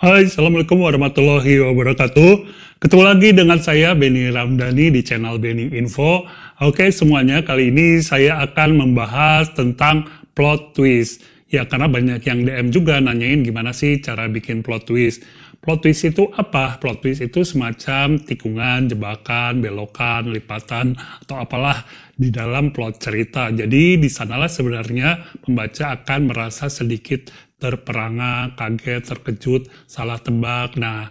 Hai, Assalamualaikum warahmatullahi wabarakatuh. Ketemu lagi dengan saya, Benny Ramdhani, di channel Benny Info. Oke, semuanya, kali ini saya akan membahas tentang plot twist. Ya, karena banyak yang DM juga nanyain gimana sih cara bikin plot twist. Plot twist itu apa? Plot twist itu semacam tikungan, jebakan, belokan, lipatan, atau apalah di dalam plot cerita. Jadi, di sanalah sebenarnya pembaca akan merasa sedikit terperangah, kaget, terkejut, salah tebak. Nah,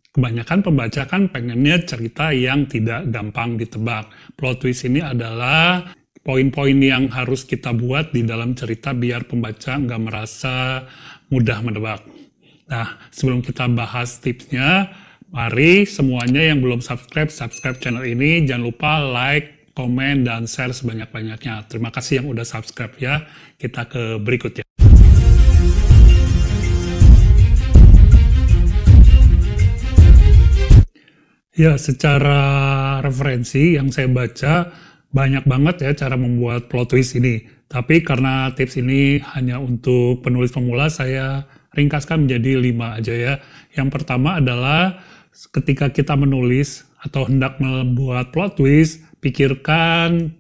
kebanyakan pembaca kan pengennya cerita yang tidak gampang ditebak. Plot twist ini adalah poin-poin yang harus kita buat di dalam cerita biar pembaca nggak merasa mudah menebak. Nah, sebelum kita bahas tipsnya, mari semuanya yang belum subscribe channel ini. Jangan lupa like, komen, dan share sebanyak-banyaknya. Terima kasih yang udah subscribe ya. Kita ke berikutnya. Ya, secara referensi yang saya baca, banyak banget ya cara membuat plot twist ini. Tapi karena tips ini hanya untuk penulis pemula, saya ringkaskan menjadi 5 aja ya. Yang pertama adalah ketika kita menulis atau hendak membuat plot twist, pikirkan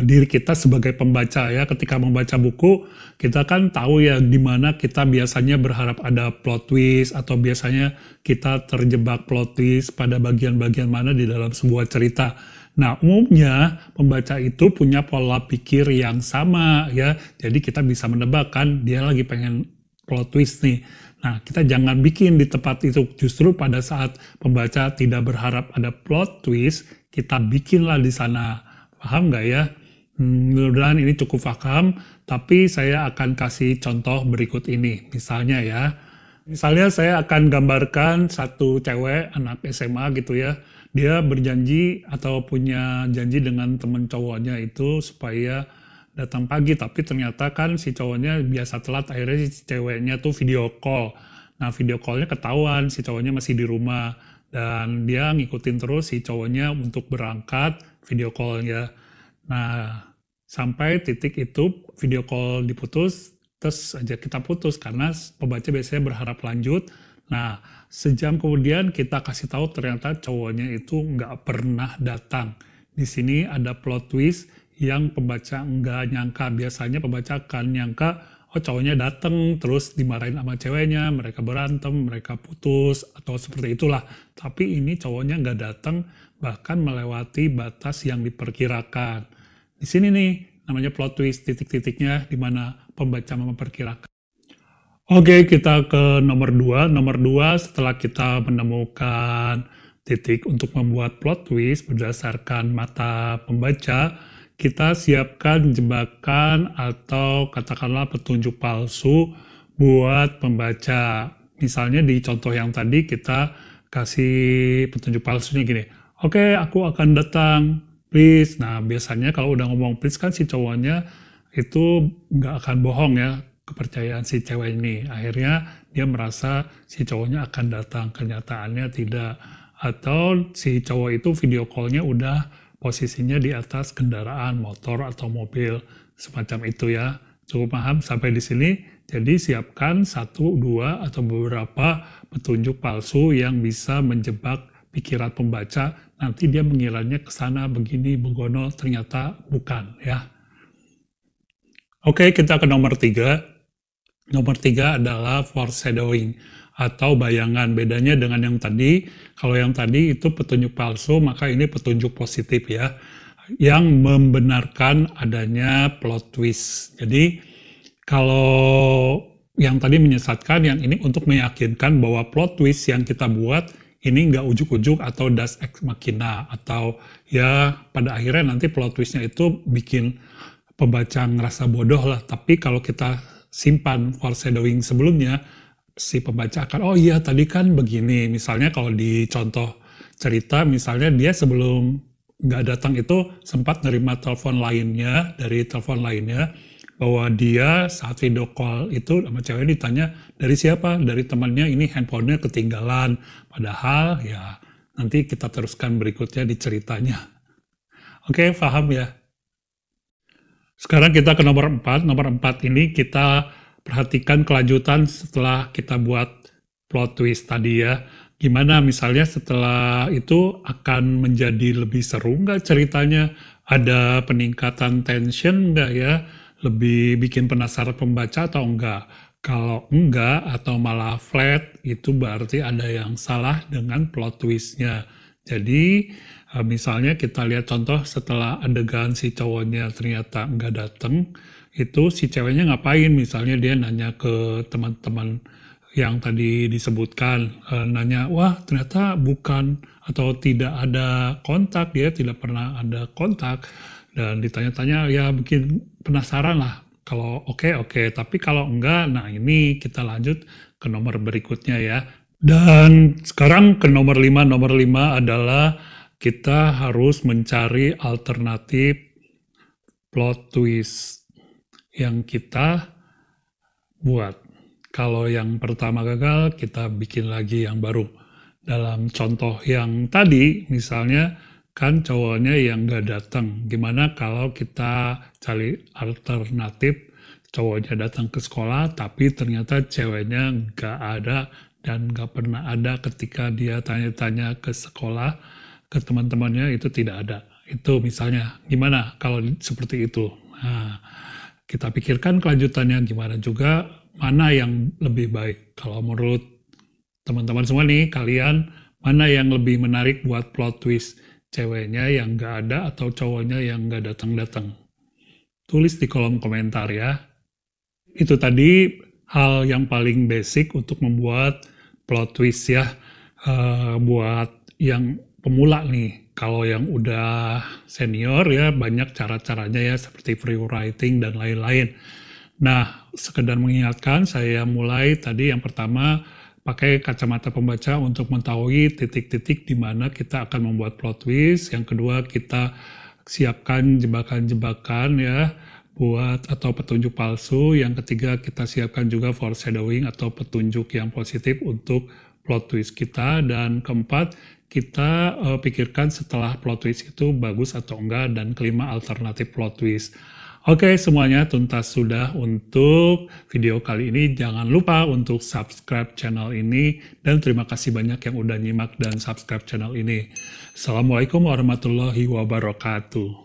diri kita sebagai pembaca ya. Ketika membaca buku, kita kan tahu ya di mana kita biasanya berharap ada plot twist atau biasanya kita terjebak plot twist pada bagian-bagian mana di dalam sebuah cerita. Nah, umumnya pembaca itu punya pola pikir yang sama ya. Jadi kita bisa menebak kan dia lagi pengen plot twist nih. Nah, kita jangan bikin di tempat itu. Justru pada saat pembaca tidak berharap ada plot twist, kita bikinlah di sana. Paham nggak ya? Mudah-mudahan ini cukup paham, tapi saya akan kasih contoh berikut ini. Misalnya saya akan gambarkan satu cewek, anak SMA gitu ya. Dia berjanji atau punya janji dengan temen cowoknya itu supaya datang pagi, tapi ternyata kan si cowoknya biasa telat, akhirnya si ceweknya tuh video call. Nah, video callnya ketahuan, si cowoknya masih di rumah. Dan dia ngikutin terus si cowoknya untuk berangkat video call-nya. Nah, sampai titik itu video call diputus, terus aja kita putus karena pembaca biasanya berharap lanjut. Nah, sejam kemudian kita kasih tahu ternyata cowoknya itu nggak pernah datang. Di sini ada plot twist yang pembaca nggak nyangka. Biasanya pembaca akan nyangka, oh cowoknya datang terus dimarahin sama ceweknya, mereka berantem, mereka putus, atau seperti itulah. Tapi ini cowoknya nggak datang, bahkan melewati batas yang diperkirakan. Di sini nih, namanya plot twist, titik-titiknya di mana pembaca memperkirakan. Oke, kita ke nomor 2. Nomor 2, setelah kita menemukan titik untuk membuat plot twist berdasarkan mata pembaca, kita siapkan jebakan atau katakanlah petunjuk palsu buat pembaca. Misalnya di contoh yang tadi kita kasih petunjuk palsunya gini, oke, aku akan datang, please. Nah, biasanya kalau udah ngomong please kan si cowoknya itu nggak akan bohong ya, kepercayaan si cewek ini. Akhirnya dia merasa si cowoknya akan datang, kenyataannya tidak. Atau si cowok itu video call-nya udah posisinya di atas kendaraan, motor atau mobil, semacam itu ya. Cukup paham sampai di sini? Jadi siapkan 1, 2, atau beberapa petunjuk palsu yang bisa menjebak pikiran pembaca. Nanti dia mengiranya ke sana begini, begono, ternyata bukan ya. Oke, kita ke nomor 3. Nomor 3 adalah foreshadowing atau bayangan. Bedanya dengan yang tadi, kalau yang tadi itu petunjuk palsu, maka ini petunjuk positif ya, yang membenarkan adanya plot twist. Jadi kalau yang tadi menyesatkan, yang ini untuk meyakinkan bahwa plot twist yang kita buat ini nggak ujuk-ujuk atau das ex machina, atau ya pada akhirnya nanti plot twistnya itu bikin pembaca ngerasa bodoh lah. Tapi kalau kita simpan foreshadowing sebelumnya, si pembaca akan, oh iya tadi kan begini. Misalnya kalau di contoh cerita, misalnya dia sebelum nggak datang itu sempat nerima telepon lainnya, dari telepon lainnya, bahwa dia saat video call itu sama cewek ditanya, dari siapa? Dari temannya, ini handphonenya ketinggalan. Padahal ya nanti kita teruskan berikutnya di ceritanya. Oke, paham ya? Sekarang kita ke nomor 4. Nomor 4 ini kita perhatikan kelanjutan setelah kita buat plot twist tadi ya. Gimana misalnya setelah itu akan menjadi lebih seru nggak ceritanya? Ada peningkatan tension nggak ya? Lebih bikin penasaran pembaca atau enggak? Kalau enggak atau malah flat, itu berarti ada yang salah dengan plot twistnya. Jadi misalnya kita lihat contoh setelah adegan si cowoknya ternyata enggak datang, itu si ceweknya ngapain? Misalnya dia nanya ke teman-teman yang tadi disebutkan, nanya, wah ternyata bukan atau tidak ada kontak, dia tidak pernah ada kontak, dan ditanya-tanya ya bikin penasaran lah. Kalau oke, tapi kalau enggak, nah ini kita lanjut ke nomor berikutnya ya. Dan sekarang ke nomor 5. Nomor 5 adalah kita harus mencari alternatif plot twist yang kita buat. Kalau yang pertama gagal, kita bikin lagi yang baru. Dalam contoh yang tadi, misalnya kan cowoknya yang nggak datang. Gimana kalau kita cari alternatif cowoknya datang ke sekolah, tapi ternyata ceweknya nggak ada dan nggak pernah ada ketika dia tanya-tanya ke sekolah, ke teman-temannya itu tidak ada. Itu misalnya, gimana kalau seperti itu? Nah, kita pikirkan kelanjutannya gimana juga, mana yang lebih baik. Kalau menurut teman-teman semua nih, kalian mana yang lebih menarik buat plot twist? Ceweknya yang nggak ada atau cowoknya yang nggak datang-datang? Tulis di kolom komentar ya. Itu tadi hal yang paling basic untuk membuat plot twist ya. Buat yang pemula nih. Kalau yang udah senior ya banyak cara-caranya ya seperti free writing dan lain-lain. Nah, sekedar mengingatkan, saya mulai tadi yang pertama pakai kacamata pembaca untuk mengetahui titik-titik di mana kita akan membuat plot twist. Yang kedua, kita siapkan jebakan-jebakan ya buat atau petunjuk palsu. Yang ketiga, kita siapkan juga foreshadowing atau petunjuk yang positif untuk plot twist kita. Dan keempat, kita pikirkan setelah plot twist itu bagus atau enggak. Dan kelima, alternatif plot twist. Oke, semuanya tuntas sudah untuk video kali ini. Jangan lupa untuk subscribe channel ini. Dan terima kasih banyak yang udah nyimak dan subscribe channel ini. Assalamualaikum warahmatullahi wabarakatuh.